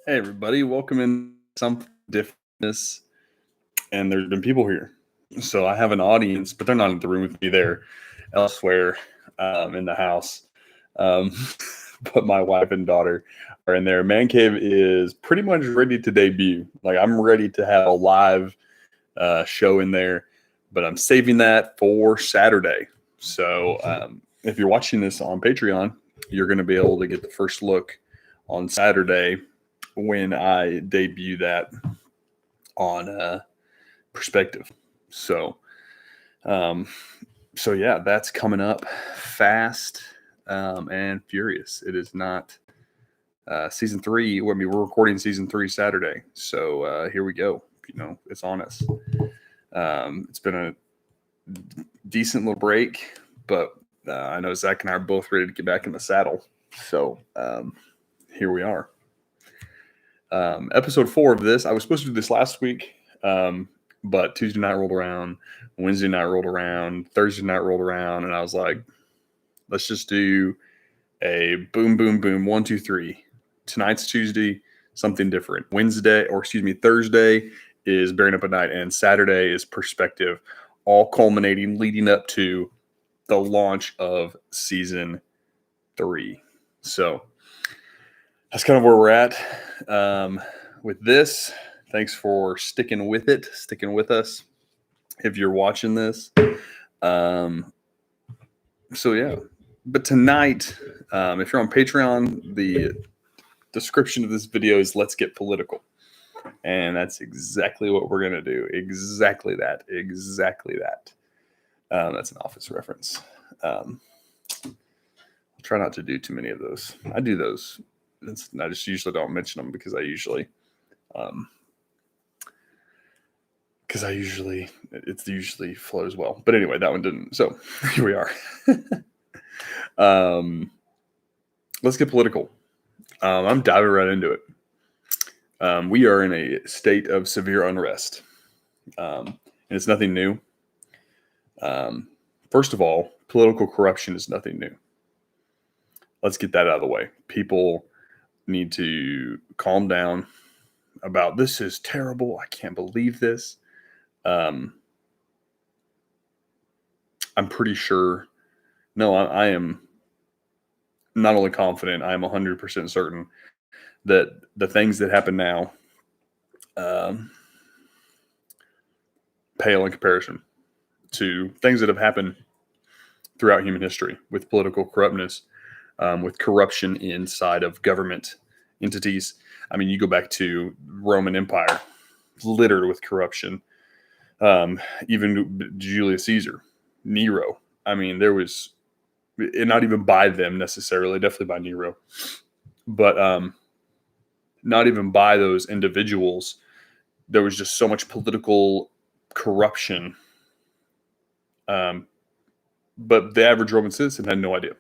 Hey everybody, welcome in something different. And there's been people here, so I have an audience, but they're not in the room with me. They're elsewhere in the house. Um, but my wife and daughter are in there. Man Cave is pretty much ready to debut. Like I'm ready to have a live show in there, but I'm saving that for Saturday. So if you're watching this on Patreon, you're going to be able to get the first look on Saturday when I debut that on Perspective. So, um, so yeah, that's coming up fast and furious. It is not season three. I mean, we're recording season three Saturday, so here we go. It's on us. It's been a decent little break, but I know Zach and I are both ready to get back in the saddle. So here we are. Episode 4 of this. I was supposed to do this last week, but Tuesday night rolled around, Wednesday night rolled around, Thursday night rolled around, and I was like, let's just do a boom, boom, boom, 1, 2, 3. Tonight's Tuesday, something different. Thursday is Bearing Up at Night, and Saturday is Perspective, all culminating, leading up to the launch of season 3. So that's kind of where we're at with this. Thanks for sticking with us. If you're watching this, so yeah. But tonight, if you're on Patreon, the description of this video is "Let's get political," and that's exactly what we're gonna do. Exactly that. That's an Office reference. I'll try not to do too many of those. I do those. I just usually don't mention them because it usually flows well. But anyway, that one didn't. So here we are. Let's get political. I'm diving right into it. We are in a state of severe unrest, and it's nothing new. First of all, political corruption is nothing new. Let's get that out of the way. People need to calm down about this is terrible. I can't believe this. I'm pretty sure. No, I am not only confident, I am 100% certain that the things that happen now pale in comparison to things that have happened throughout human history with political corruptness, with corruption inside of government entities. I mean, you go back to Roman Empire, littered with corruption. Even Julius Caesar, Nero. I mean, there was, not even by them necessarily, definitely by Nero, but not even by those individuals. There was just so much political corruption. But the average Roman citizen had no idea.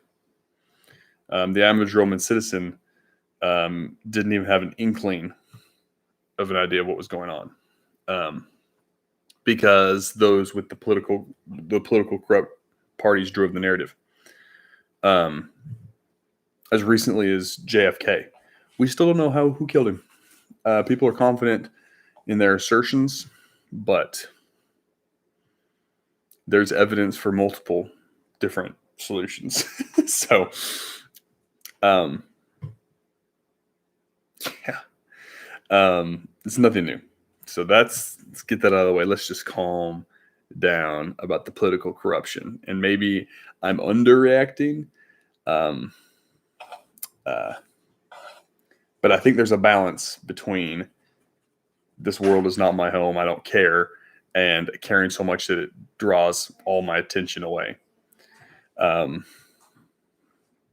The average Roman citizen didn't even have an inkling of an idea of what was going on, because those with the political corrupt parties drove the narrative. As recently as JFK, we still don't know who killed him. People are confident in their assertions, but there's evidence for multiple different solutions. So, it's nothing new. So let's get that out of the way. Let's just calm down about the political corruption. And maybe I'm underreacting. But I think there's a balance between this world is not my home, I don't care, and caring so much that it draws all my attention away.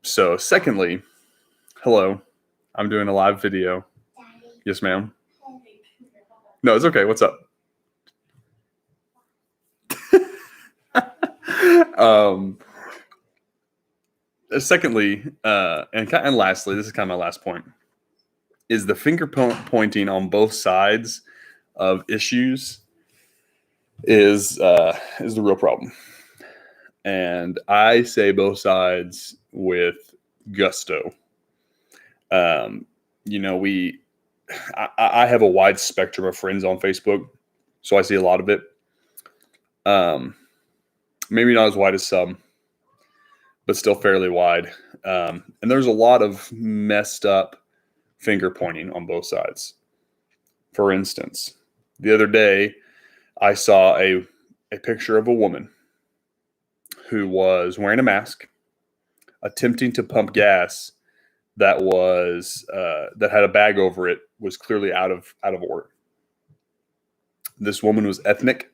So secondly, hello, I'm doing a live video. Yes, ma'am. No, it's okay. What's up? Secondly, and lastly, this is kind of my last point, is the finger pointing on both sides of issues is the real problem. And I say both sides with gusto. We I have a wide spectrum of friends on Facebook, so I see a lot of it. Maybe not as wide as some, but still fairly wide. And there's a lot of messed up finger pointing on both sides. For instance, the other day I saw a picture of a woman who was wearing a mask, attempting to pump gas that was that had a bag over it, was clearly out of order. This woman was ethnic.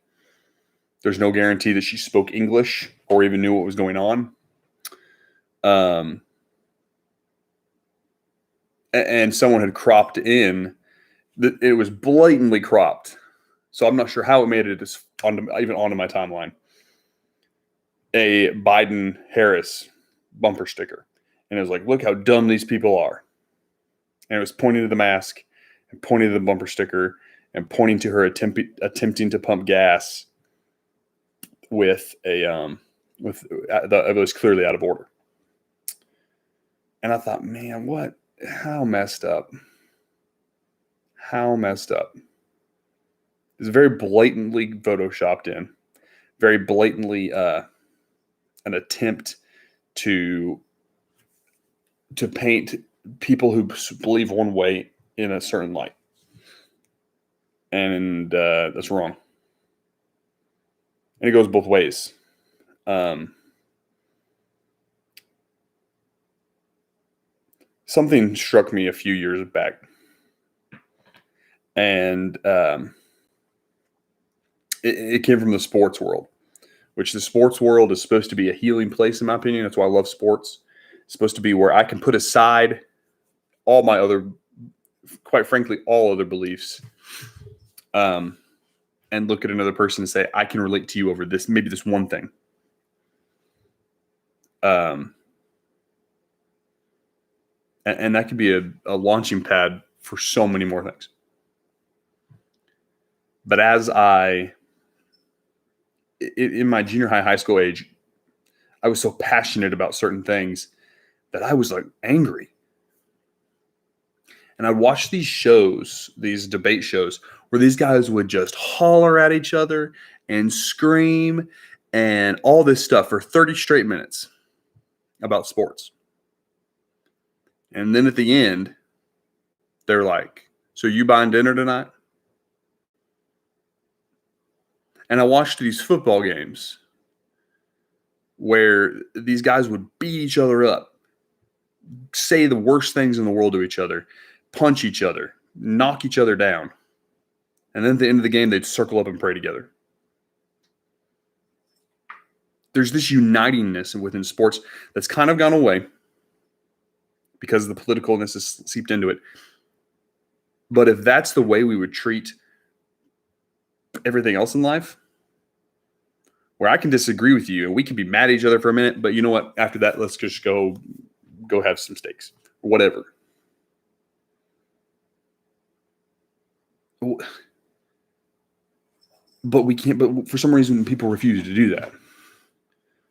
There's no guarantee that she spoke English or even knew what was going on. And someone had cropped in. It was blatantly cropped. So I'm not sure how it made it even onto my timeline. A Biden-Harris bumper sticker. And it was like, look how dumb these people are. And it was pointing to the mask and pointing to the bumper sticker and pointing to her attempting to pump gas with it was clearly out of order. And I thought, man, how messed up. How messed up. It's very blatantly photoshopped in, very blatantly an attempt to paint people who believe one way in a certain light. And that's wrong. And it goes both ways. Something struck me a few years back. And it came from the sports world, which the sports world is supposed to be a healing place, in my opinion. That's why I love sports. It's supposed to be where I can put aside all my other, quite frankly, all other beliefs, and look at another person and say, I can relate to you over this, maybe this one thing. And that could be a launching pad for so many more things. But as in my junior high school age, I was so passionate about certain things that I was like angry. And I'd watch these shows, these debate shows, where these guys would just holler at each other and scream and all this stuff for 30 straight minutes about sports. And then at the end, they're like, so you buying dinner tonight? And I watched these football games where these guys would beat each other up, say the worst things in the world to each other, punch each other, knock each other down. And then at the end of the game, they'd circle up and pray together. There's this unitingness within sports that's kind of gone away because the politicalness has seeped into it. But if that's the way we would treat everything else in life, where I can disagree with you and we can be mad at each other for a minute, but you know what? After that, let's just go have some steaks or whatever. But we can't. But for some reason, people refuse to do that.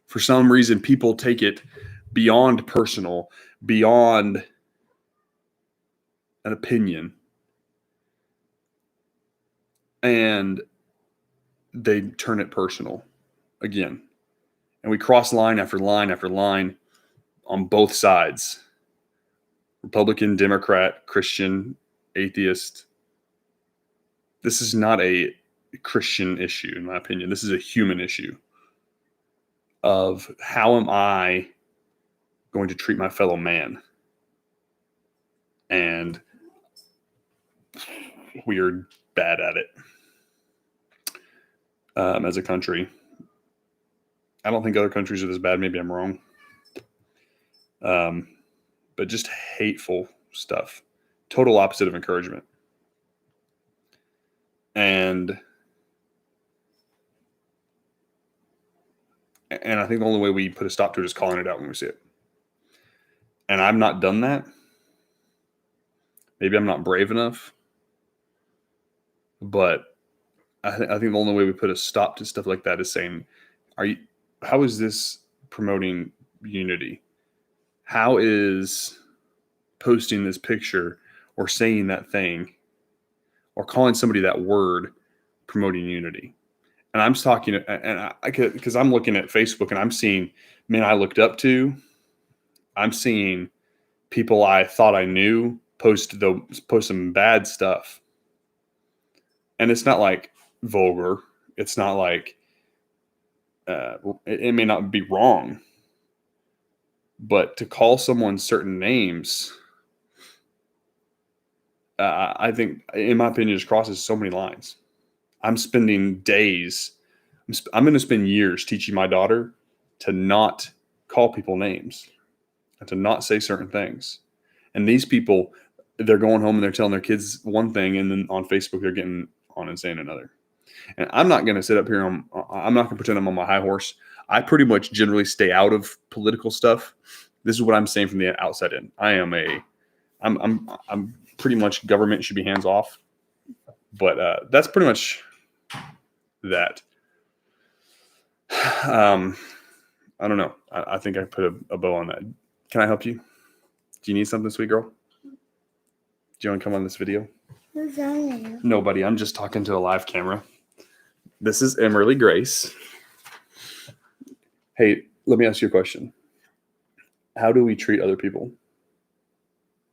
For some reason, people take it beyond personal, beyond an opinion, and they turn it personal again. And we cross line after line after line on both sides. Republican, Democrat, Christian, atheist. This is not a Christian issue, in my opinion. This is a human issue of how am I going to treat my fellow man? And we are bad at it as a country. I don't think other countries are this bad. Maybe I'm wrong. But just hateful stuff. Total opposite of encouragement. And I think the only way we put a stop to it is calling it out when we see it. And I've not done that. Maybe I'm not brave enough. But I think the only way we put a stop to stuff like that is saying, how is this promoting unity? How is posting this picture or saying that thing or calling somebody that word promoting unity. And I'm talking, and because I'm looking at Facebook and I'm seeing men I looked up to. I'm seeing people I thought I knew post some bad stuff. And it's not like vulgar. It's not like it may not be wrong. But to call someone certain names, I think, in my opinion, just crosses so many lines. I'm spending days, I'm going to spend years teaching my daughter to not call people names and to not say certain things. And these people, they're going home and they're telling their kids one thing, and then on Facebook, they're getting on and saying another. And I'm not going to sit up here. I'm not going to pretend I'm on my high horse. I pretty much generally stay out of political stuff. This is what I'm saying from the outside in. I'm pretty much government should be hands off, but that's pretty much that. I don't know. I think I put a bow on that. Can I help you? Do you need something, sweet girl? Do you want to come on this video? Who's on there? Nobody. I'm just talking to a live camera. This is Emerly Grace. Hey, let me ask you a question. How do we treat other people?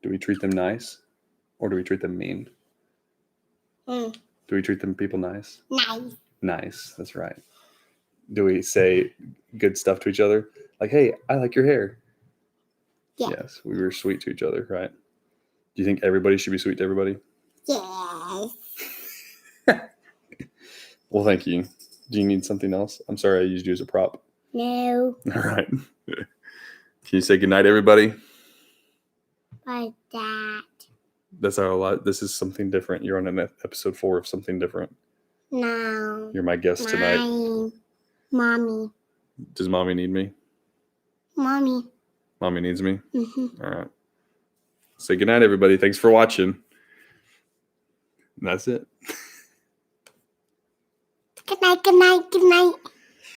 Do we treat them nice, or do we treat them mean? Do we treat them people nice? Nice. Nice. That's right. Do we say good stuff to each other? Like, hey, I like your hair. Yeah. Yes, we were sweet to each other, right? Do you think everybody should be sweet to everybody? Yes. Well, thank you. Do you need something else? I'm sorry I used you as a prop. No. All right. Can you say goodnight, everybody? Like that. That's our lot. This is something different. You're on an episode 4 of something different. No. You're my guest tonight. Mommy. Does mommy need me? Mommy. Mommy needs me? Mm-hmm. All right. Say goodnight, everybody. Thanks for watching. And that's it. Good night, good night, good night.